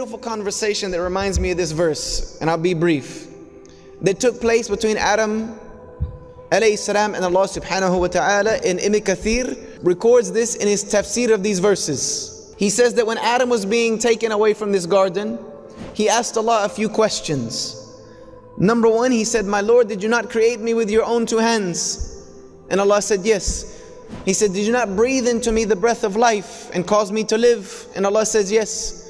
beautiful conversation that reminds me of this verse, and I'll be brief, that took place between Adam alayhi salam and Allah subhanahu wa ta'ala. And Ibn Kathir records this in his tafsir of these verses. He says that when Adam was being taken away from this garden, he asked Allah a few questions. Number one, he said, "My Lord, did you not create me with your own two hands?" And Allah said, "Yes." He said, "Did you not breathe into me the breath of life and cause me to live?" And Allah says, "Yes."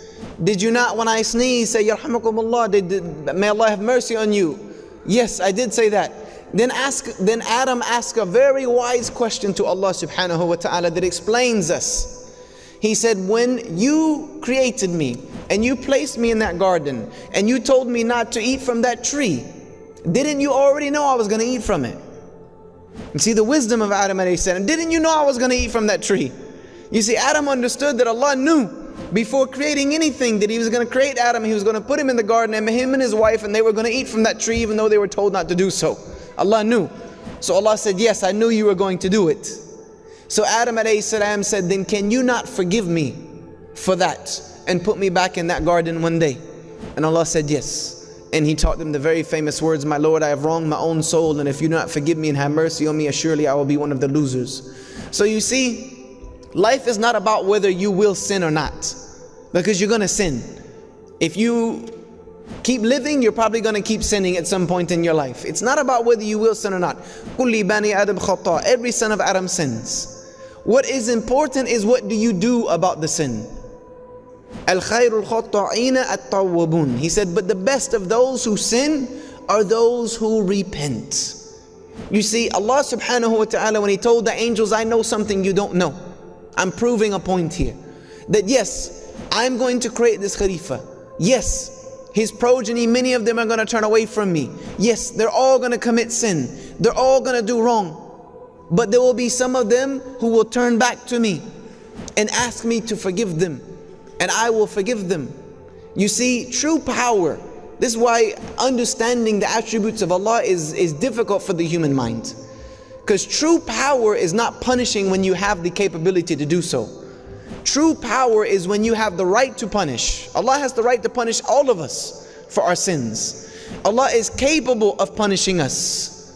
"Did you not, when I sneeze, say, Yarhamukumullah, may Allah have mercy on you?" "Yes, I did say that." Then Adam asked a very wise question to Allah subhanahu wa ta'ala that explains us. He said, "When you created me and you placed me in that garden and you told me not to eat from that tree, didn't you already know I was going to eat from it?" And see the wisdom of Adam alayhi salam. Didn't you know I was going to eat from that tree? You see, Adam understood that Allah knew before creating anything that He was going to create Adam. He was going to put him in the garden, and him and his wife, and they were going to eat from that tree even though they were told not to do so. Allah knew. So Allah said, "Yes, I knew you were going to do it." So Adam alayhi salam said, "Then can you not forgive me for that and put me back in that garden one day?" And Allah said, "Yes." And He taught them the very famous words, "My Lord, I have wronged my own soul, and if you do not forgive me and have mercy on me, surely I will be one of the losers." So you see, life is not about whether you will sin or not, because you're going to sin. If you keep living, you're probably going to keep sinning at some point in your life. It's not about whether you will sin or not. Kulli bani Adam khata. Every son of Adam sins. What is important is, what do you do about the sin? Al khairul khata'ina at-tawwabun. He said, but the best of those who sin are those who repent. You see, Allah subhanahu wa ta'ala, when He told the angels, "I know something you don't know," I'm proving a point here. That yes, I'm going to create this Khalifa. Yes, his progeny, many of them are going to turn away from me. Yes, they're all going to commit sin. They're all going to do wrong. But there will be some of them who will turn back to me and ask me to forgive them. And I will forgive them. You see, true power. This is why understanding the attributes of Allah is difficult for the human mind. Because true power is not punishing when you have the capability to do so. True power is when you have the right to punish. Allah has the right to punish all of us for our sins. Allah is capable of punishing us.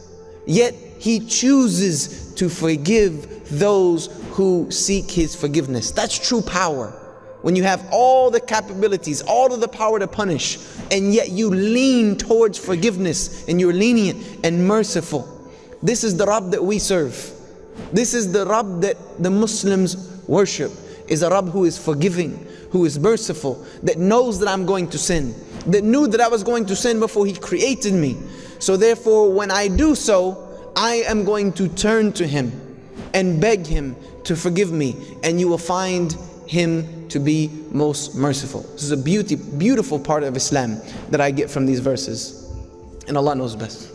Yet He chooses to forgive those who seek His forgiveness. That's true power. When you have all the capabilities, all of the power to punish, and yet you lean towards forgiveness and you're lenient and merciful. This is the Rabb that we serve. This is the Rabb that the Muslims worship. Is a Rabb who is forgiving, who is merciful, that knows that I'm going to sin, that knew that I was going to sin before He created me. So therefore, when I do so, I am going to turn to Him and beg Him to forgive me, and you will find Him to be most merciful. This is a beautiful part of Islam that I get from these verses, and Allah knows best.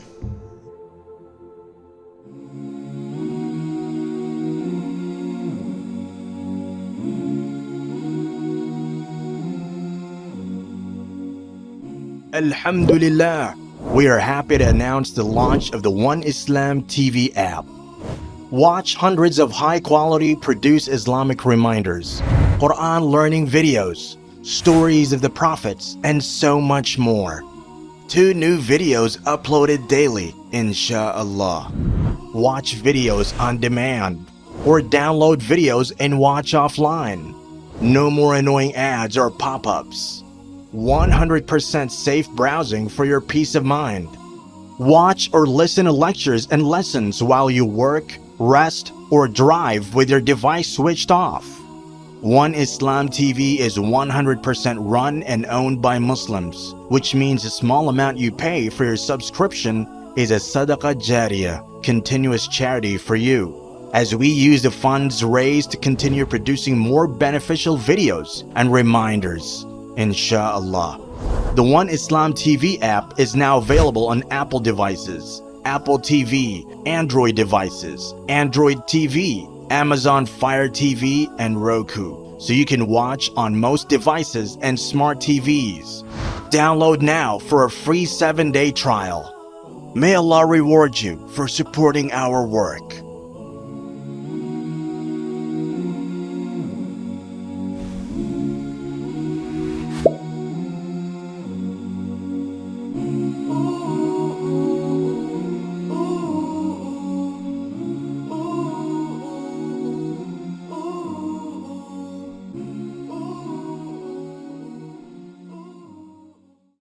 Alhamdulillah, we are happy to announce the launch of the One Islam TV app. Watch hundreds of high-quality produced Islamic reminders, Quran learning videos, stories of the prophets, and so much more. 2 new videos uploaded daily, inshallah. Watch videos on demand, or download videos and watch offline. No more annoying ads or pop-ups. 100% safe browsing for your peace of mind. Watch or listen to lectures and lessons while you work, rest, or drive with your device switched off. One Islam TV is 100% run and owned by Muslims, which means a small amount you pay for your subscription is a sadaqah jariyah, continuous charity for you, as we use the funds raised to continue producing more beneficial videos and reminders, inshallah. The One Islam TV app is now available on Apple devices, Apple TV, Android devices, Android TV, Amazon Fire TV, and Roku, so you can watch on most devices and smart TVs. Download now for a free 7-day trial. May Allah reward you for supporting our work.